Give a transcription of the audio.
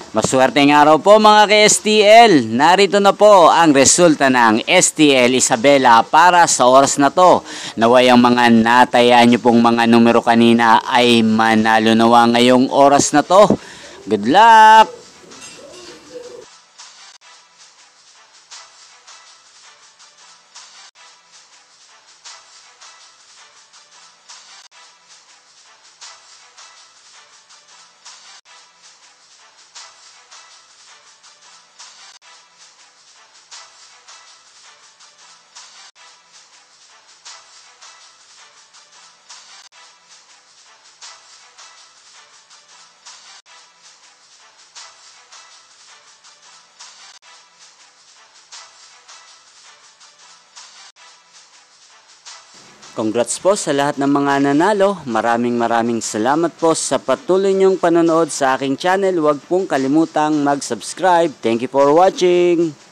Maswerteng araw po mga ka-STL. Narito na po ang resulta ng STL Isabela para sa oras na to. Naway ang mga natayaan nyo pong mga numero kanina ay manalo nawa ngayong oras na to. Good luck! Congrats po sa lahat ng mga nanalo. Maraming salamat po sa patuloy niyong panonood sa aking channel. Huwag pong kalimutang mag-subscribe. Thank you for watching.